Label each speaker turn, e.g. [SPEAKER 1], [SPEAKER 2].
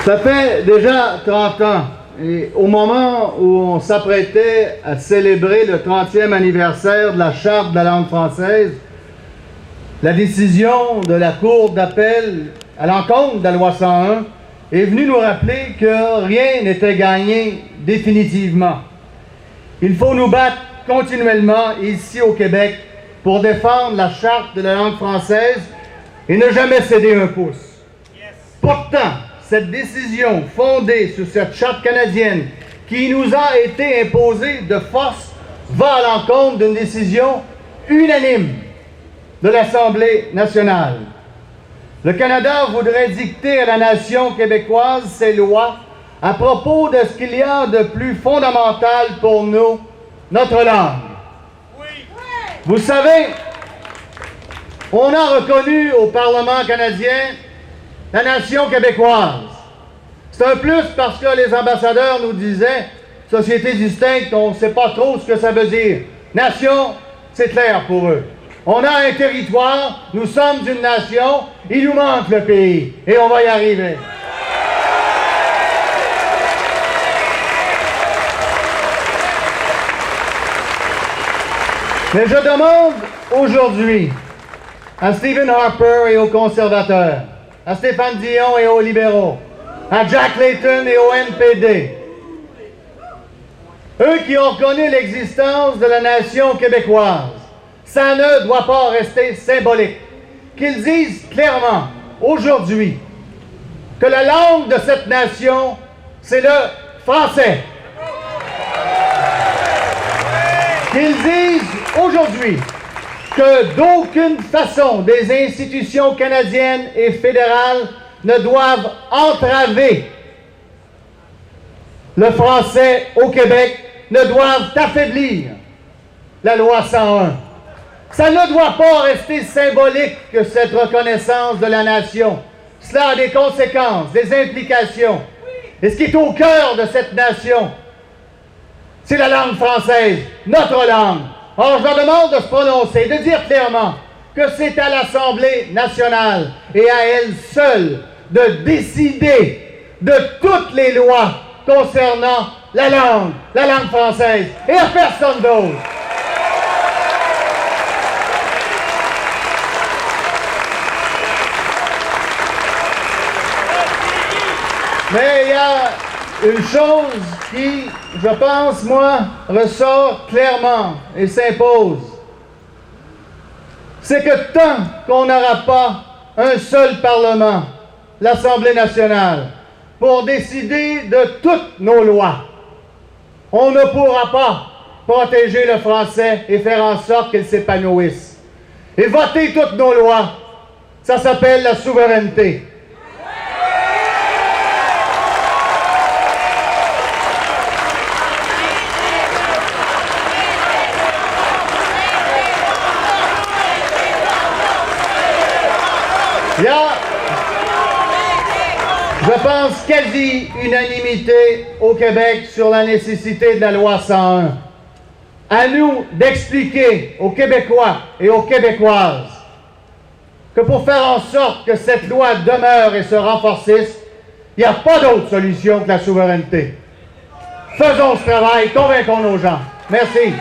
[SPEAKER 1] Ça fait déjà 30 ans, et au moment où on s'apprêtait à célébrer le 30e anniversaire de la Charte de la langue française, la décision de la Cour d'appel à l'encontre de la loi 101 est venue nous rappeler que rien n'était gagné définitivement. Il faut nous battre continuellement ici au Québec pour défendre la Charte de la langue française et ne jamais céder un pouce. Pourtant, cette décision fondée sur cette Charte canadienne qui nous a été imposée de force va à l'encontre d'une décision unanime de l'Assemblée nationale. Le Canada voudrait dicter à la nation québécoise ses lois à propos de ce qu'il y a de plus fondamental pour nous, notre langue. Vous savez, on a reconnu au Parlement canadien la nation québécoise. C'est un plus parce que les ambassadeurs nous disaient, société distincte, on ne sait pas trop ce que ça veut dire. Nation, c'est clair pour eux. On a un territoire, nous sommes une nation, il nous manque le pays, et on va y arriver. Mais je demande aujourd'hui à Stephen Harper et aux conservateurs, à Stéphane Dion et aux libéraux, à Jack Layton et au NPD, eux qui ont connu l'existence de la nation québécoise, ça ne doit pas rester symbolique. Qu'ils disent clairement, aujourd'hui, que la langue de cette nation, c'est le français. Qu'ils disent aujourd'hui que d'aucune façon des institutions canadiennes et fédérales ne doivent entraver le français au Québec, ne doivent affaiblir la loi 101. Ça ne doit pas rester symbolique que cette reconnaissance de la nation. Cela a des conséquences, des implications. Et ce qui est au cœur de cette nation, c'est la langue française, notre langue. Or, je leur demande de se prononcer, de dire clairement que c'est à l'Assemblée nationale et à elle seule de décider de toutes les lois concernant la langue française, et à personne d'autre. Mais il y a une chose qui, je pense, moi, ressort clairement et s'impose. C'est que tant qu'on n'aura pas un seul Parlement, l'Assemblée nationale, pour décider de toutes nos lois, on ne pourra pas protéger le français et faire en sorte qu'il s'épanouisse. Et voter toutes nos lois, ça s'appelle la souveraineté. Il y a, je pense, quasi-unanimité au Québec sur la nécessité de la loi 101. À nous d'expliquer aux Québécois et aux Québécoises que pour faire en sorte que cette loi demeure et se renforcisse, il n'y a pas d'autre solution que la souveraineté. Faisons ce travail, convainquons nos gens. Merci.